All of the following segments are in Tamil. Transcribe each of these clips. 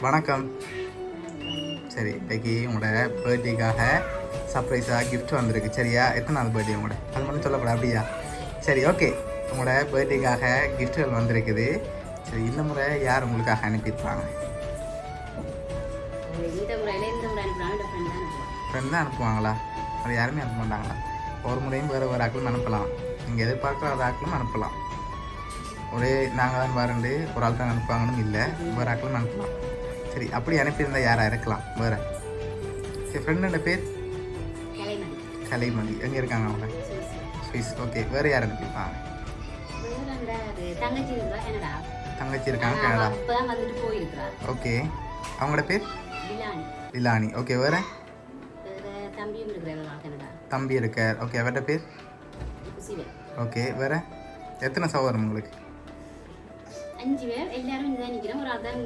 வணக்கம். சரி, இன்னைக்கு உங்களோட பர்த்டேக்காக சர்ப்ரைஸாக கிஃப்ட் வந்திருக்கு. சரியா? எத்தனாவது பர்த்டே உங்களோட? அது மட்டும் சொல்லக்கூடாது அப்படியா? சரி, ஓகே. உங்களோட பர்த்டேக்காக கிஃப்ட்டுகள் வந்திருக்குது. சரி, இந்த முறை யார் உங்களுக்காக அனுப்பியிருப்பாங்க? ஃப்ரெண்ட் தான் அனுப்புவாங்களா? அது யாருமே அனுப்ப மாட்டாங்களா? ஒரு முறையும் வேறு வேறு ஆக்களும் அனுப்பலாம். நீங்கள் எதிர்பார்க்காத ஆக்களும் அனுப்பலாம். ஒரே நாங்கள் தான் வரண்டு ஒரு ஆள் தான் அனுப்புவாங்கன்னு இல்லை, வேறு ஆக்களும் அனுப்பலாம். சரி, அப்படி அனுப்பியிருந்தால் யாராக இருக்கலாம் வேறு? சரி, ஃப்ரெண்டோட பேர் கலைமணி. எங்கே இருக்காங்க அவங்க? ஸ்விஸ். ஓகே, வேறு யார் அனுப்பியிருப்பாங்க? தங்கச்சி இருக்காங்க கனடா. ஓகே, அவங்களோட பேர் லிலானி. ஓகே, வேறு? தம்பி இருக்கார். ஓகே, அவர்கிட்ட பேர்? ஓகே, வேறு? எத்தனை சகோதரம் உங்களுக்கு? 5 பேர். எல்லாரும் இங்கே தான் நிற்கிறோம். ஒரு அதான்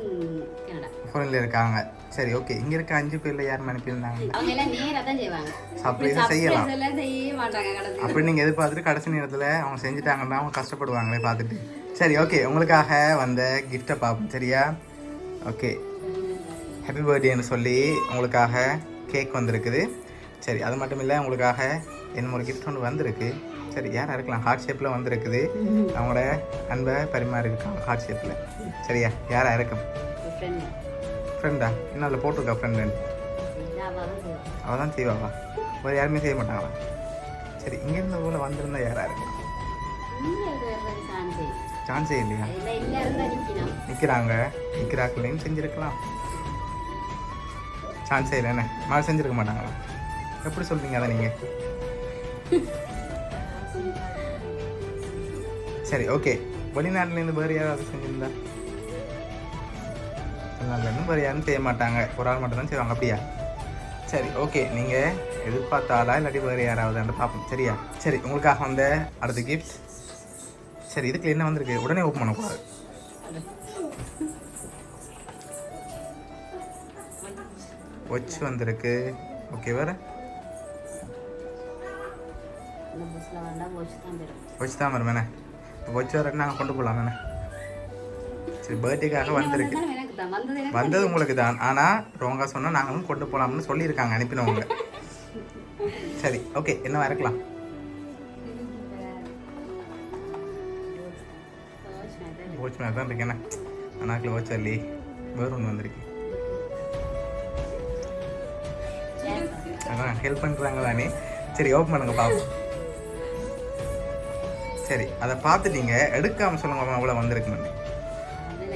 கனடா ஃபோனில் இருக்காங்க. சரி, ஓகே. இங்கே இருக்க 5 பேரில் யாரும் அனுப்பியிருந்தாங்க? அவங்க எல்லாம் நேராக தான் செய்வாங்க. சர்ப்ரைஸாக செய்யலாம். செய்ய மாட்டாங்க கடைசி. அப்படி நீங்கள் எதிர்பார்த்துட்டு கடைசி நேரத்தில் அவங்க செஞ்சுட்டாங்கன்னா அவங்க கஷ்டப்படுவாங்களே பார்த்துட்டு. சரி, ஓகே. உங்களுக்காக வந்த கிஃப்ட்டை பார்ப்போம். சரியா? ஓகே, ஹாப்பி பர்த்டேன்னு சொல்லி உங்களுக்காக கேக் வந்திருக்குது. சரி, அது மட்டும் இல்லை, உங்களுக்காக என்ன ஒரு கிஃப்ட் ஒன்று வந்திருக்கு. சரி, யாராக இருக்கலாம்? ஹார்ட் ஷேப்பில் வந்திருக்குது. அவங்களோட அன்பை பரிமாறி இருக்காங்க ஹார்ட் ஷேப்பில். சரியா? யாராக இருக்கும்? ஃப்ரெண்டா? இன்னும் அதில் போட்டிருக்கா ஃப்ரெண்டு? அவள் தான் செய்வாவா? வேறு யாருமே செய்ய மாட்டாங்களா? சரி, இங்கேருந்து போல் வந்திருந்தா யாராக இருக்கும்? சான்ஸே இல்லையா? நிற்கிறாக்களையும் செஞ்சுருக்கலாம். சான்ஸே இல்லைண்ணே. மாதிரி செஞ்சுருக்க மாட்டாங்களா? எப்படி சொல்கிறீங்க அதை நீங்கள்? சரி, ஓகே. வெளிநாட்டிலேருந்து வேறு யாராவது செஞ்சுருந்தா? வெளிநாட்டிலேருந்து வேறு யாரும் செய்ய மாட்டாங்க, ஒரு ஆள் மட்டும் தான் செய்வாங்க. அப்படியா? சரி, ஓகே. நீங்கள் எதிர்பார்த்தாலா இல்லாட்டி வேறு யாராவது பார்ப்போம். சரியா? சரி, உங்களுக்காக வந்த அடுத்த கிஃப்ட். சரி, இதுக்கு என்ன வந்திருக்கு? உடனே ஓப்பன் பண்ணக்கூடாது. வாட்ச் வந்திருக்கு. ஓகே, வேறு? வாட்ச் தான் வரும் வேணே. இப்போ வாட்ச் வர நாங்கள் கொண்டு போகலாம் வேணே. சரி, பர்த்டேக்காக வந்திருக்கு. வந்தது உங்களுக்கு தான், ஆனால் ரோங்கா சொன்னால் நாங்களும் கொண்டு போகலாம்னு சொல்லியிருக்காங்க அனுப்பினவங்க. சரி, ஓகே. என்னவா இருக்கலாம்? வாட்ச் மாதிரி தான் இருக்கு. என்ன அண்ணாக்கில் வாட்ச் அல்லி வேறு ஒன்று வந்திருக்கு. அதான் ஹெல்ப் பண்ணுறாங்க தானே. சரி, ஓப்பன் பண்ணுங்க பார்ப்போம். சரி, அதை பார்த்து நீங்கள் எடுக்காமல் சொல்லுங்க அவ்வளோ வந்திருக்குன்னு.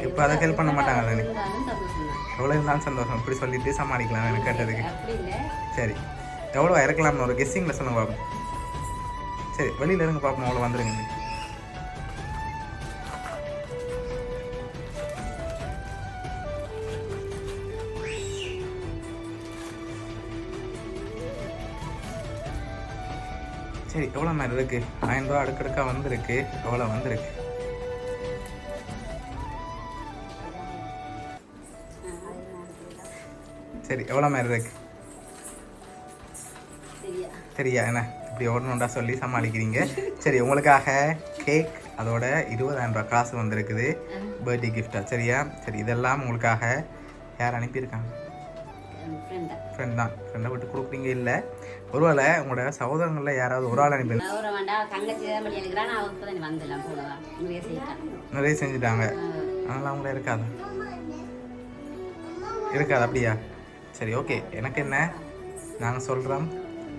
இப்போ அதை ஹெல்ப் பண்ண மாட்டாங்க தானே. எவ்வளோ இருந்தாலும் சந்தோஷம். இப்படி சொல்லிட்டு சமாளிக்கலாம் எனக்கு கேட்டதுக்கு. சரி, எவ்வளோ இறக்கலாம்னு ஒரு கெஸ்ஸிங்கில் சொல்லுங்க பார்ப்போம். சரி, வெளியில் இருங்க பார்ப்போம் அவ்வளோ வந்துருங்க. சரி, எவ்வளோ மாதிரி இருக்குது? 1000 ரூபா அடுக்கடுக்காக வந்திருக்கு. எவ்வளோ வந்திருக்கு? சரி, எவ்வளோ மாதிரி இருக்கு? சரியா? என்ன இப்படி ஒன்றுண்டா சொல்லி சமாளிக்கிறீங்க. சரி, உங்களுக்காக கேக், அதோட 20,000 ரூபா காசு வந்திருக்குது பர்த்டே கிஃப்டாக. சரியா? சரி, இதெல்லாம் உங்களுக்காக யார் அனுப்பியிருக்காங்க? ஃப்ரெண்ட் தான். ஃப்ரெண்டை விட்டு கொடுக்குறீங்க. இல்லை, ஒருவேளை உங்களோட சகோதரங்களில் யாராவது ஒரு ஆள் அனுப்பி நிறைய செஞ்சுட்டாங்க, அதனால் அவங்கள இருக்காது. அப்படியா? சரி, ஓகே. எனக்கு என்ன, நாங்கள் சொல்கிறோம்,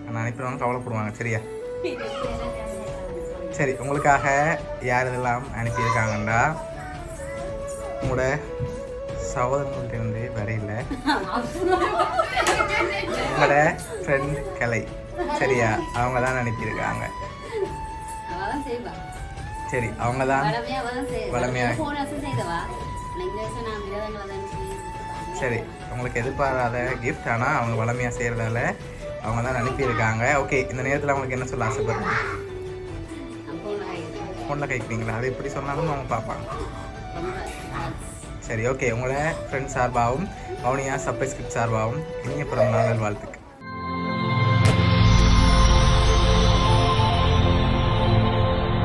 நான் அனுப்பிடுவாங்க, கவலைப்படுவாங்க. சரியா? சரி, உங்களுக்காக யார் இதெல்லாம் அனுப்பியிருக்காங்கண்டா, உங்களோட சகோதரங்கள்ட்ட இருந்து வரையில உங்களோட ஃப்ரெண்ட் கலை. சரியா? அவங்க தான் அனுப்பியிருக்காங்க. சரி, அவங்க தான் வளமையாக. சரி, உங்களுக்கு எதிர்பாராத கிஃப்ட், ஆனால் அவங்க வளமையாக செய்கிறதால அவங்க தான் அனுப்பியிருக்காங்க. ஓகே, இந்த நேரத்தில் அவங்களுக்கு என்ன சொல்ல ஆசைப்படுறீங்க? பொண்ணை கேட்குறீங்களா? அது எப்படி சொன்னாலும் அவங்க பார்ப்பாங்க. சரி, ஓகே. உங்களோட ஃப்ரெண்ட்ஸ் சார்பாகவும் வவுனியா சர்ப்ரைஸ் கிஃப்ட் சார்பாகவும் இனிய பிறந்த நாள் வாழ்த்துக்கள்.